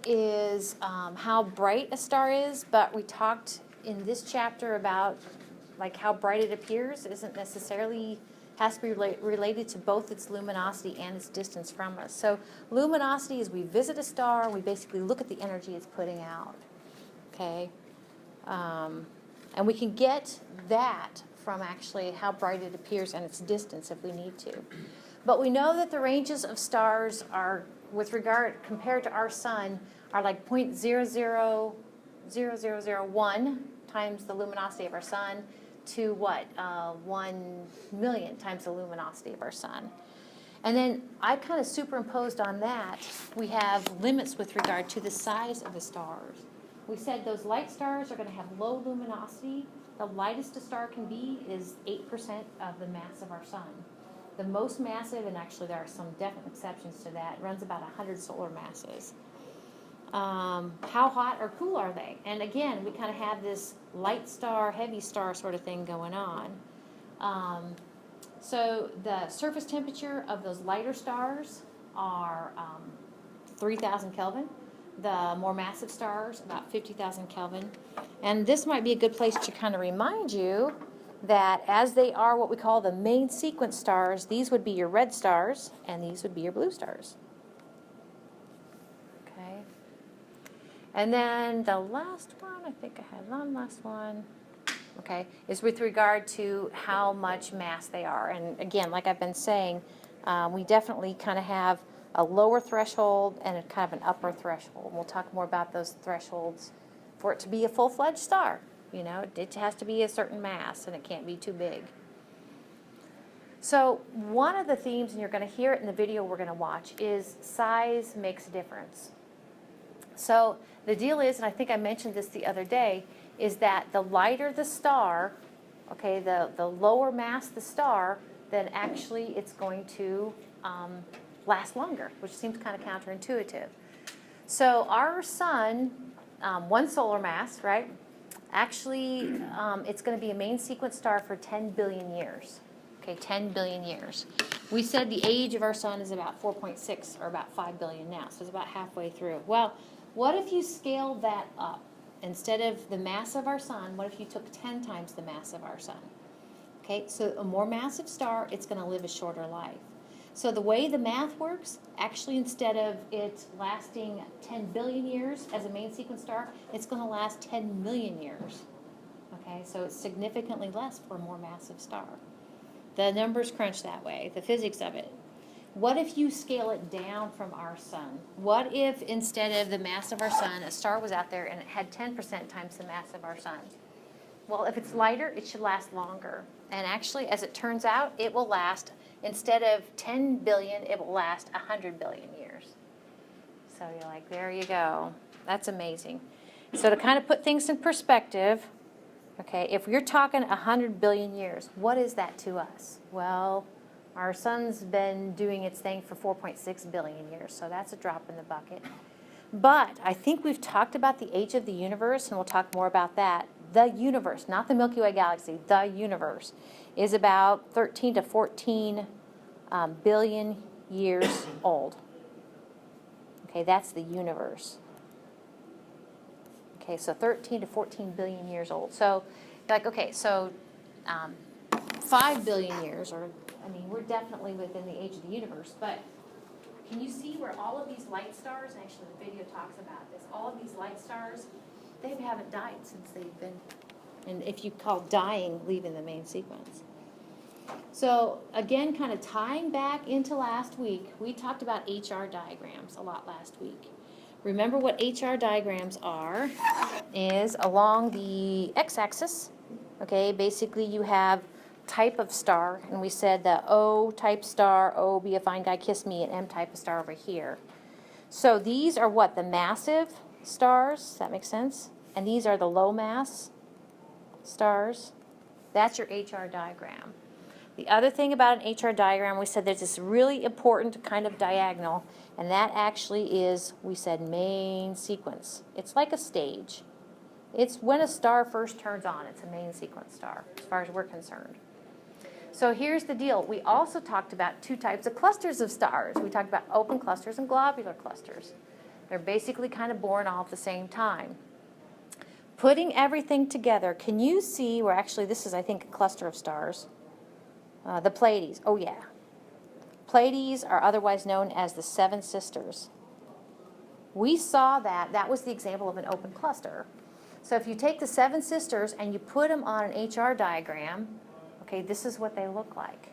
is how bright a star is, but we talked in this chapter about like how bright it appears isn't necessarily, has to be related to both its luminosity and its distance from us. So luminosity is we visit a star, we basically look at the energy it's putting out, okay? And we can get that from actually how bright it appears and its distance if we need to. But we know that the ranges of stars are, with regard, compared to our sun, are like 0.000001 times the luminosity of our sun to what? 1,000,000 times the luminosity of our sun. And then I kind of superimposed on that, we have limits with regard to the size of the stars. We said those light stars are going to have low luminosity. The lightest a star can be is 8% of the mass of our sun. The most massive, and actually there are some definite exceptions to that, runs about 100 solar masses. How hot or cool are they? And again, we kind of have this light star, heavy star sort of thing going on. So the surface temperature of those lighter stars are 3,000 Kelvin. The more massive stars, about 50,000 Kelvin. And this might be a good place to kind of remind you that as they are what we call the main sequence stars, these would be your red stars, and these would be your blue stars. Okay. And then the last one, I think I had one last one, okay, is with regard to how much mass they are. And again, like I've been saying, we definitely kind of have a lower threshold and a kind of an upper threshold. We'll talk more about those thresholds for it to be a full-fledged star. You know, it has to be a certain mass and it can't be too big. So one of the themes, and you're going to hear it in the video we're going to watch, is size makes a difference. So the deal is, and I think I mentioned this the other day, is that the lighter the star, okay, the lower mass the star, then actually it's going to last longer, which seems kind of counterintuitive. So our sun, one solar mass, right? Actually, it's going to be a main sequence star for 10 billion years. Okay, 10 billion years. We said the age of our sun is about 4.6 or about 5 billion now, so it's about halfway through. Well, what if you scaled that up? Instead of the mass of our sun, what if you took 10 times the mass of our sun? Okay, so a more massive star, it's going to live a shorter life. So the way the math works, actually instead of it lasting 10 billion years as a main sequence star, it's going to last 10 million years. Okay, so it's significantly less for a more massive star. The numbers crunch that way, the physics of it. What if you scale it down from our sun? What if instead of the mass of our sun, a star was out there and it had 10% times the mass of our sun? Well, if it's lighter, it should last longer. And actually, as it turns out, it will last, instead of 10 billion, it will last 100 billion years. So you're like, there you go. That's amazing. So to kind of put things in perspective, okay, if you're talking 100 billion years, what is that to us? Well, our sun's been doing its thing for 4.6 billion years, so that's a drop in the bucket. But I think we've talked about the age of the universe, and we'll talk more about that. The universe, not the Milky Way galaxy, the universe, is about 13 to 14 billion years old. Okay, that's the universe. Okay, so 13 to 14 billion years old. So, like, okay, so 5 billion years, or, I mean, we're definitely within the age of the universe, but can you see where all of these light stars, and actually the video talks about this, all of these light stars, they haven't died since they've been, and if you call dying, leaving the main sequence. So again, kind of tying back into last week, we talked about HR diagrams a lot last week. Remember what HR diagrams are, is along the x-axis, okay, basically you have type of star, and we said the O type star, O be a fine guy, kiss me, and M type of star over here. So these are what, the massive stars, does that make sense? And these are the low mass stars. That's your HR diagram. The other thing about an HR diagram, we said there's this really important kind of diagonal, and that actually is, we said, main sequence. It's like a stage. It's when a star first turns on, it's a main sequence star, as far as we're concerned. So here's the deal. We also talked about two types of clusters of stars. We talked about open clusters and globular clusters. They're basically kind of born all at the same time. Putting everything together, can you see where actually this is, I think, a cluster of stars? The Pleiades, oh yeah. Pleiades are otherwise known as the Seven Sisters. We saw that, that was the example of an open cluster. So if you take the Seven Sisters and you put them on an HR diagram, okay, this is what they look like.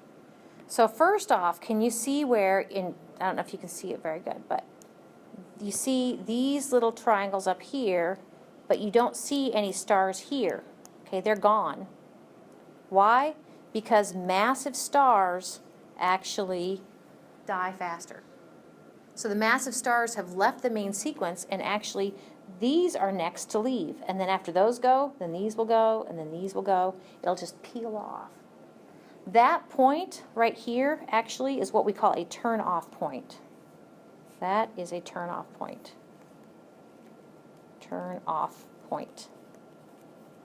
So first off, can you see where I don't know if you can see it very good, but you see these little triangles up here, but you don't see any stars here. Okay, they're gone. Why? Because massive stars actually die faster. So the massive stars have left the main sequence, and actually these are next to leave. And then after those go, then these will go, and then these will go. It'll just peel off. That point right here actually is what we call a turn-off point. That is a turn-off point. Turn-off point.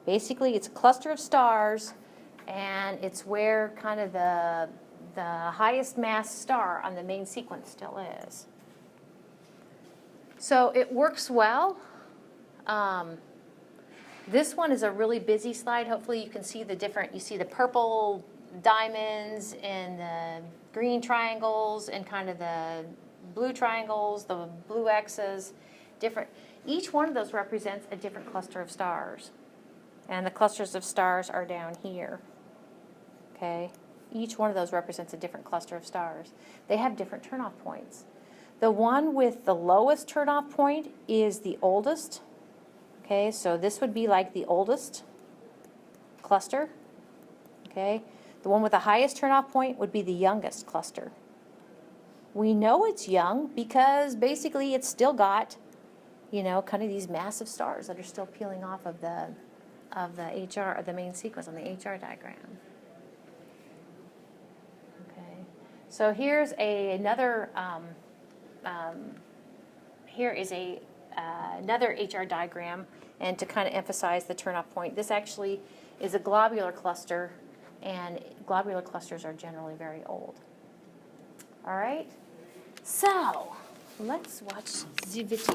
Basically, it's a cluster of stars, and it's where kind of the highest mass star on the main sequence still is. So it works well. This one is a really busy slide. Hopefully you can see the different, you see the purple diamonds and the green triangles and kind of the blue triangles, the blue X's, different. Each one of those represents a different cluster of stars. And the clusters of stars are down here. Okay? Each one of those represents a different cluster of stars. They have different turn-off points. The one with the lowest turn-off point is the oldest. Okay, so this would be like the oldest cluster. Okay, the one with the highest turn-off point would be the youngest cluster. We know it's young because basically it's still got, you know, kind of these massive stars that are still peeling off of the HR, or the main sequence on the HR diagram. Okay, so here's another. Here is another HR diagram, and to kind of emphasize the turn-off point, this actually is a globular cluster, and globular clusters are generally very old. All right, so let's watch the video.